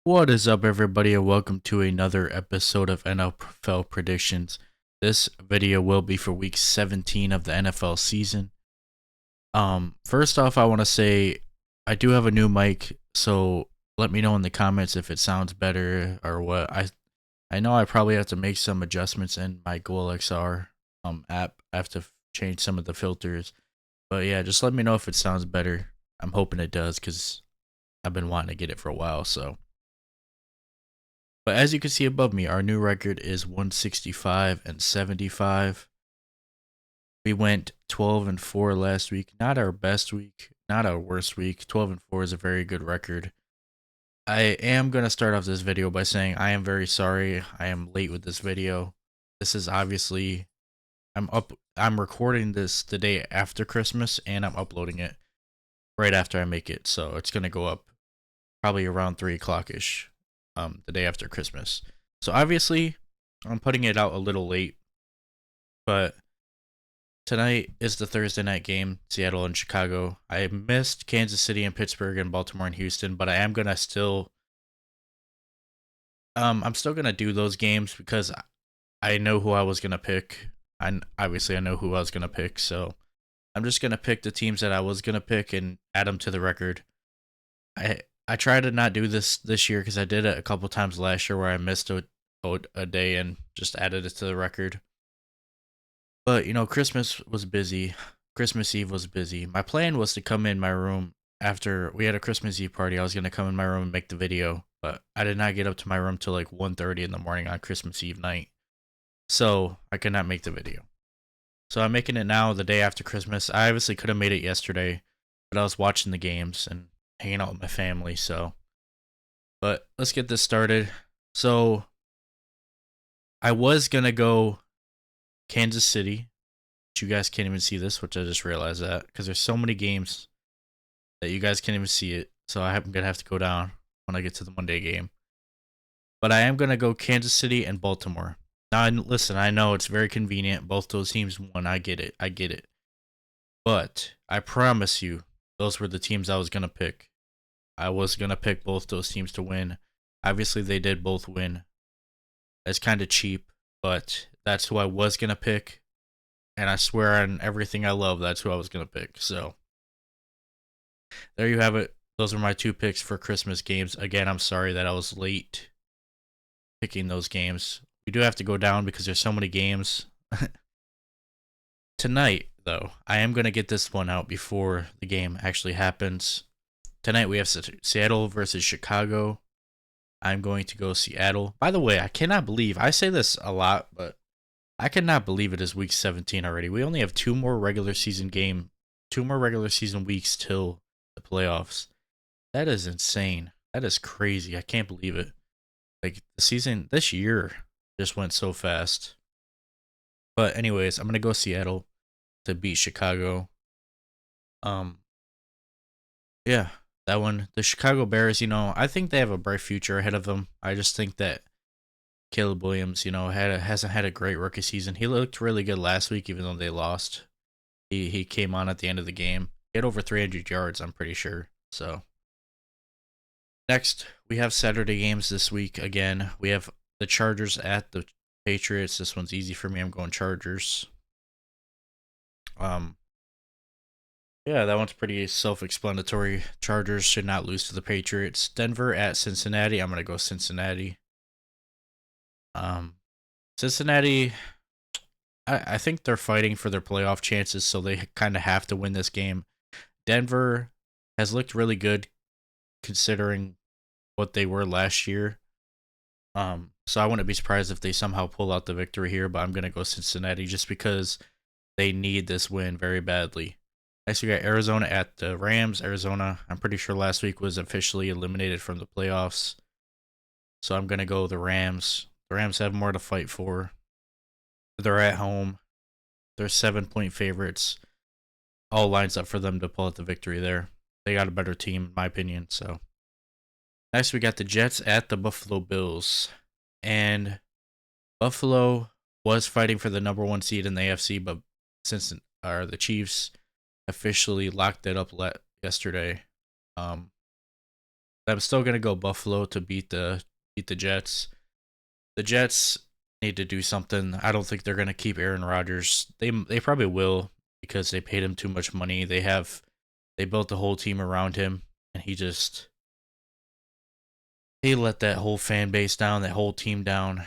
What is up, everybody, and welcome to another episode of NFL Predictions. This video will be for week 17 of the NFL season. First off, I want to say I do have a new mic, so let me know in the comments if it sounds better or what. I know I probably have to make some adjustments in my Google XR app. I have to change some of the filters, but yeah, just let me know if it sounds better. I'm hoping it does because I've been wanting to get it for a while, so. But as you can see above me, our new record is 165 and 75. We went 12 and 4 last week. Not our best week, not our worst week. 12 and 4 is a very good record. I am going to start off this video by saying I am very sorry. I am late with this video. This is obviously I'm recording this the day after Christmas and I'm uploading it right after I make it. So it's going to go up probably around 3 o'clock ish. The day after Christmas. So obviously, I'm putting it out a little late, but tonight is the Thursday night game, Seattle and Chicago. I missed Kansas City and Pittsburgh and Baltimore and Houston, but I am gonna still, I'm still gonna do those games because I know who I was gonna pick. I know who I was gonna pick, so I'm just gonna pick the teams that I was gonna pick and add them to the record. I try to not do this year because I did it a couple times last year where I missed a day and just added it to the record. But Christmas was busy. Christmas Eve was busy. My plan was to come in my room after we had a Christmas Eve party. I was gonna come in my room and make the video, but I did not get up to my room till like 1:30 in the morning on Christmas Eve night, so I could not make the video. So I'm making it now, the day after Christmas. I obviously could have made it yesterday, but I was watching the games and hanging out with my family, so. But let's get this started. So I was gonna go Kansas City, but you guys can't even see this, which I just realized that because there's so many games that you guys can't even see it. So I'm gonna have to go down when I get to the Monday game. But I am gonna go Kansas City and Baltimore. Now, listen, I know it's very convenient. Both those teams won. I get it. I get it. But I promise you, those were the teams I was gonna pick. I was gonna pick both those teams to win. Obviously, they did both win. It's kind of cheap, but that's who I was gonna pick. And I swear on everything I love, that's who I was gonna pick. So there you have it. Those are my two picks for Christmas games. Again, I'm sorry that I was late picking those games. We do have to go down because there's so many games. Tonight, though, I am gonna get this one out before the game actually happens. Tonight we have Seattle versus Chicago. I'm going to go Seattle. By the way, I cannot believe, I say this a lot, but I cannot believe it is week 17 already. We only have two more regular season weeks till the playoffs. That is insane. That is crazy. I can't believe it. Like this year just went so fast. But anyways, I'm going to go Seattle to beat Chicago. Um yeah, that one. The Chicago Bears, I think they have a bright future ahead of them. I just think that Caleb Williams, hasn't had a great rookie season. He looked really good last week, even though they lost. He came on at the end of the game. He had over 300 yards, I'm pretty sure. So next, we have Saturday games this week. Again, we have the Chargers at the Patriots. This one's easy for me. I'm going Chargers. Yeah, that one's pretty self-explanatory. Chargers should not lose to the Patriots. Denver at Cincinnati. I'm gonna go Cincinnati. Cincinnati, I think they're fighting for their playoff chances, so they kind of have to win this game. Denver has looked really good considering what they were last year. So I wouldn't be surprised if they somehow pull out the victory here, but I'm gonna go Cincinnati just because they need this win very badly. Next, we got Arizona at the Rams. Arizona, I'm pretty sure last week was officially eliminated from the playoffs. So I'm going to go the Rams. The Rams have more to fight for. They're at home. They're 7-point favorites. All lines up for them to pull out the victory there. They got a better team, in my opinion. So next, we got the Jets at the Buffalo Bills. And Buffalo was fighting for the number one seed in the AFC, but since the Chiefs officially locked it up yesterday. I'm still gonna go Buffalo to beat the Jets. The Jets need to do something. I don't think they're gonna keep Aaron Rodgers. They probably will because they paid him too much money. They built the whole team around him, and he let that whole fan base down, that whole team down.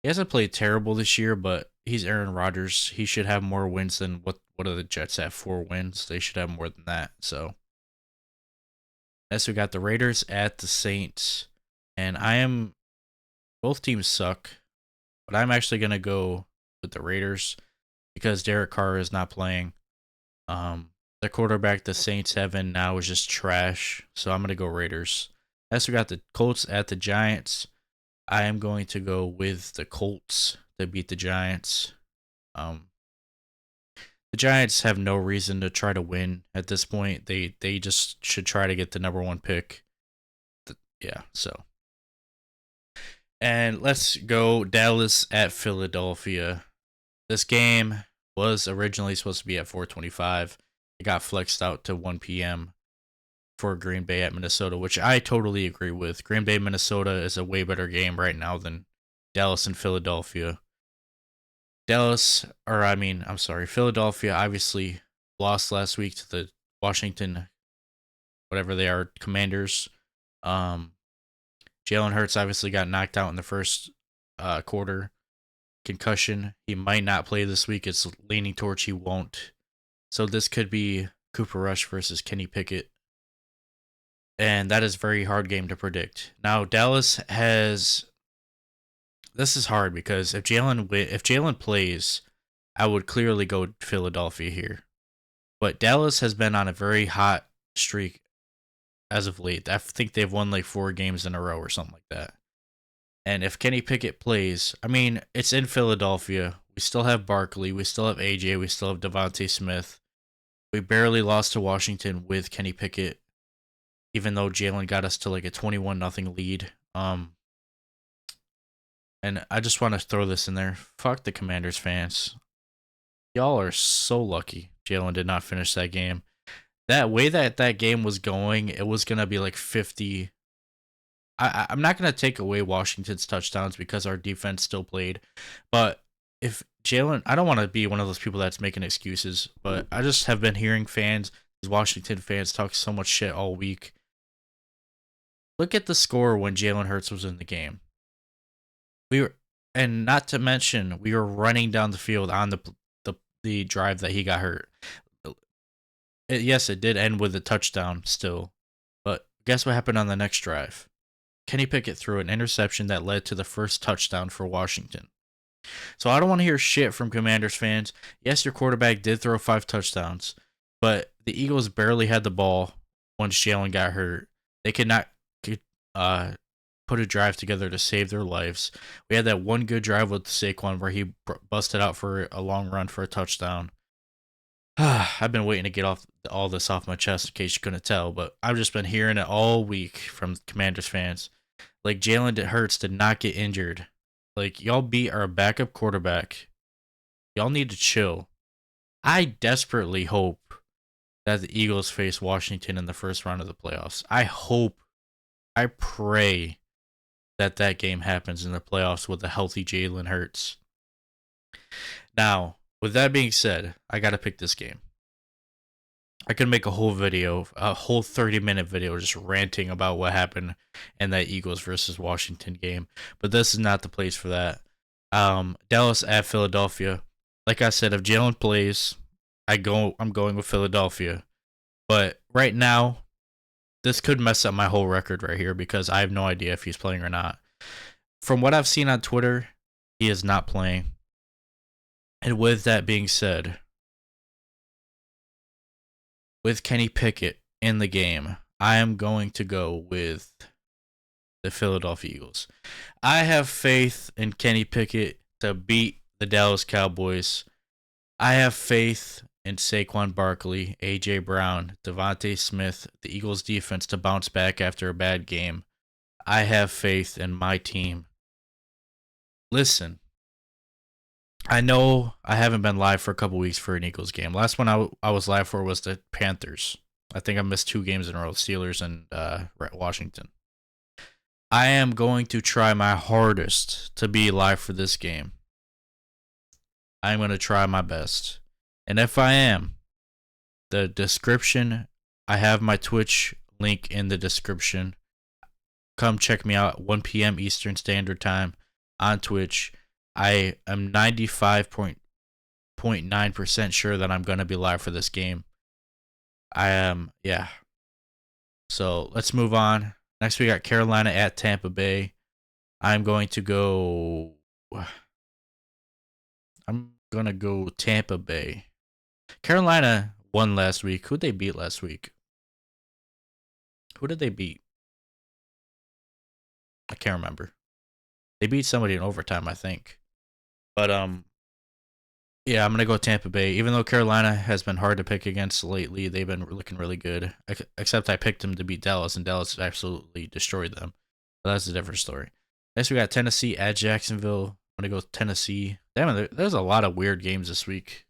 He hasn't played terrible this year, but he's Aaron Rodgers. He should have more wins than what are the Jets at? 4 wins. They should have more than that. So next we got the Raiders at the Saints, and both teams suck, but I'm actually gonna go with the Raiders because Derek Carr is not playing. The quarterback the Saints have in now is just trash, so I'm gonna go Raiders. Next we got the Colts at the Giants. I am going to go with the Colts to beat the Giants. Um, the Giants have no reason to try to win at this point. They just should try to get the number one pick. Yeah, so. And let's go Dallas at Philadelphia. This game was originally supposed to be at 4:25. It got flexed out to 1 p.m. for Green Bay at Minnesota, which I totally agree with. Green Bay, Minnesota is a way better game right now than Dallas and Philadelphia. Philadelphia obviously lost last week to the Washington, whatever they are, Commanders. Jalen Hurts obviously got knocked out in the first quarter. Concussion. He might not play this week. It's leaning towards he won't. So this could be Cooper Rush versus Kenny Pickett. And that is a very hard game to predict. Now, Dallas has... This is hard because if Jalen plays, I would clearly go Philadelphia here. But Dallas has been on a very hot streak as of late. I think they've won like 4 games in a row or something like that. And if Kenny Pickett plays, I mean, it's in Philadelphia. We still have Barkley. We still have AJ. We still have Devontae Smith. We barely lost to Washington with Kenny Pickett, even though Jalen got us to like a 21-0 lead. And I just want to throw this in there. Fuck the Commanders fans. Y'all are so lucky Jalen did not finish that game. That way that game was going, it was going to be like 50. I'm not going to take away Washington's touchdowns because our defense still played. But if Jalen, I don't want to be one of those people that's making excuses, but I just have been hearing these Washington fans talk so much shit all week. Look at the score when Jalen Hurts was in the game. And not to mention, we were running down the field on the drive that he got hurt. Yes, it did end with a touchdown still, but guess what happened on the next drive? Kenny Pickett threw an interception that led to the first touchdown for Washington. So I don't want to hear shit from Commanders fans. Yes, your quarterback did throw 5 touchdowns, but the Eagles barely had the ball once Jalen got hurt. They could not put a drive together to save their lives. We had that one good drive with Saquon where he busted out for a long run for a touchdown. I've been waiting to get all this off my chest in case you couldn't tell, but I've just been hearing it all week from Commanders fans. Like, Jalen Hurts did not get injured. Like, y'all beat our backup quarterback. Y'all need to chill. I desperately hope that the Eagles face Washington in the first round of the playoffs. I pray that game happens in the playoffs with a healthy Jalen Hurts. Now, with that being said, I got to pick this game. I could make a whole 30-minute video just ranting about what happened in that Eagles versus Washington game, but this is not the place for that. Dallas at Philadelphia. Like I said, if Jalen plays, I'm going with Philadelphia. But right now, this could mess up my whole record right here because I have no idea if he's playing or not. From what I've seen on Twitter, he is not playing. And with that being said, with Kenny Pickett in the game, I am going to go with the Philadelphia Eagles. I have faith in Kenny Pickett to beat the Dallas Cowboys. I have faith in Saquon Barkley, A.J. Brown, Devontae Smith, the Eagles defense to bounce back after a bad game. I have faith in my team. Listen, I know I haven't been live for a couple weeks for an Eagles game. Last one I was live for was the Panthers. I think I missed 2 games in a row, Steelers and Washington. I am going to try my hardest to be live for this game. I'm going to try my best. And if I am, the description, I have my Twitch link in the description. Come check me out at 1 p.m. Eastern Standard Time on Twitch. I am 95.9% sure that I'm going to be live for this game. I am, yeah. So let's move on. Next, we got Carolina at Tampa Bay. I'm going to go Tampa Bay. Carolina won last week. Who'd they beat last week? Who did they beat? I can't remember. They beat somebody in overtime, I think. But yeah, I'm gonna go Tampa Bay. Even though Carolina has been hard to pick against lately, they've been looking really good. Except I picked them to beat Dallas, and Dallas absolutely destroyed them. But that's a different story. Next, we got Tennessee at Jacksonville. I'm gonna go Tennessee. Damn, there's a lot of weird games this week.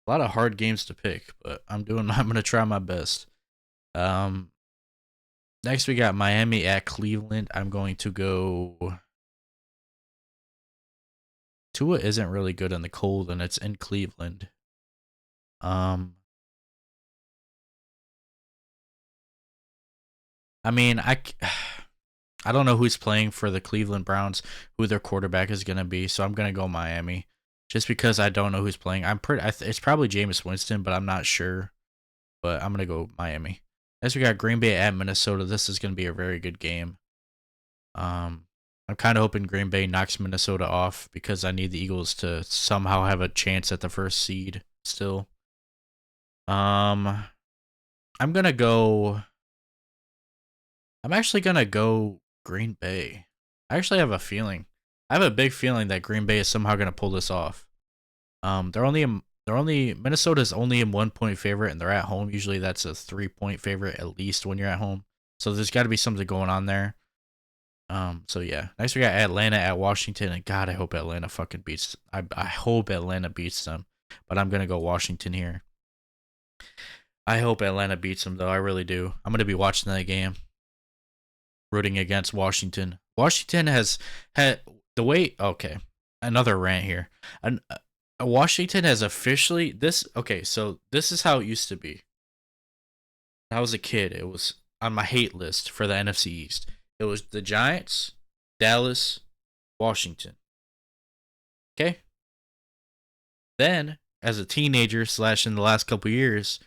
A lot of hard games to pick, but I'm gonna try my best. Next, we got Miami at Cleveland. I'm going to go. Tua isn't really good in the cold, and it's in Cleveland. I mean, I don't know who's playing for the Cleveland Browns, who their quarterback is gonna be, so I'm gonna go Miami, just because I don't know who's playing. It's probably Jameis Winston, but I'm not sure. But I'm gonna go Miami. Next, we got Green Bay at Minnesota. This is gonna be a very good game. I'm kind of hoping Green Bay knocks Minnesota off because I need the Eagles to somehow have a chance at the first seed still. I'm actually gonna go Green Bay. I actually have a feeling. I have a big feeling that Green Bay is somehow gonna pull this off. Minnesota's only in 1 point favorite, and they're at home. Usually that's a 3 point favorite at least when you're at home. So there's got to be something going on there. So yeah. Next we got Atlanta at Washington, and God, I hope Atlanta fucking beats. I hope Atlanta beats them, but I'm gonna go Washington here. I hope Atlanta beats them though. I really do. I'm gonna be watching that game, rooting against Washington. Washington has had the way. Okay, another rant here. Washington has officially this. Okay, so this is how it used to be. When I was a kid, it was on my hate list for the NFC East. It was the Giants, Dallas, Washington. Okay. Then, as a teenager / in the last couple years,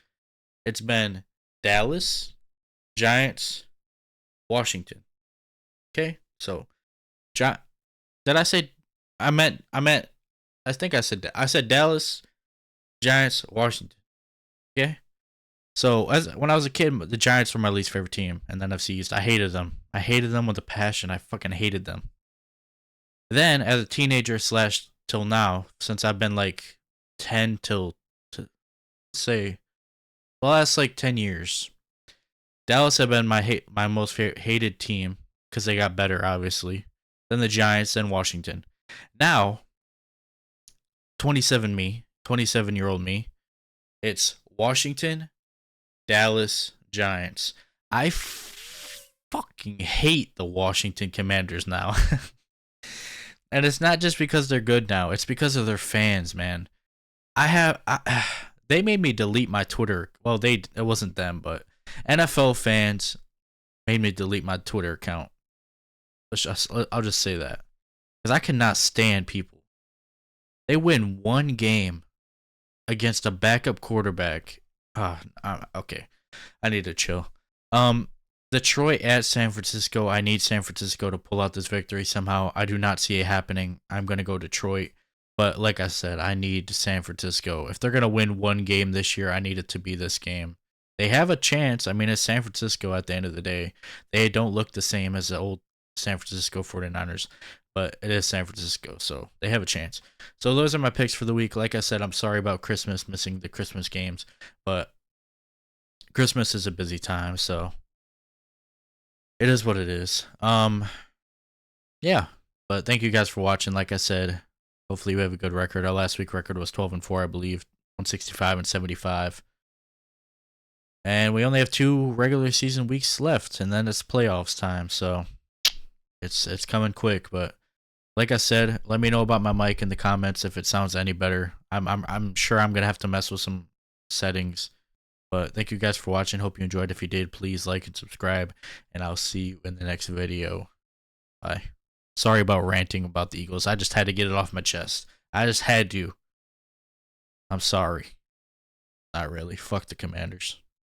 it's been Dallas, Giants, Washington. Okay, so, did I say? I think I said Dallas, Giants, Washington. Okay. So when I was a kid, the Giants were my least favorite team in the NFC East. I hated them. I hated them with a passion. I fucking hated them. Then as a teenager / till now, since I've been like 10 till to say the last like 10 years, Dallas have been my most hated team because they got better, obviously, than the Giants and Washington. Now, 27-year-old me, it's Washington, Dallas, Giants. I fucking hate the Washington Commanders now. And it's not just because they're good now. It's because of their fans, man. They made me delete my Twitter. Well, it wasn't them, but NFL fans made me delete my Twitter account. I'll just say that. Because I cannot stand people. They win one game against a backup quarterback. Okay. I need to chill. Detroit at San Francisco. I need San Francisco to pull out this victory somehow. I do not see it happening. I'm going to go Detroit. But like I said, I need San Francisco. If they're going to win one game this year, I need it to be this game. They have a chance. I mean, it's San Francisco at the end of the day. They don't look the same as the old San Francisco 49ers, but it is San Francisco, so they have a chance. So those are my picks for the week. Like I said, I'm sorry about Christmas, missing the Christmas games, but Christmas is a busy time, so it is what it is. Yeah, but thank you guys for watching. Like I said, hopefully we have a good record. Our last week record was 12-4, I believe, 165 and 75. And we only have 2 regular season weeks left, and then it's playoffs time, so It's coming quick, but like I said, let me know about my mic in the comments if it sounds any better. I'm sure I'm gonna have to mess with some settings. But thank you guys for watching. Hope you enjoyed. If you did, please like and subscribe, and I'll see you in the next video. Bye. Sorry about ranting about the Eagles. I just had to get it off my chest. I just had to. I'm sorry. Not really. Fuck the Commanders.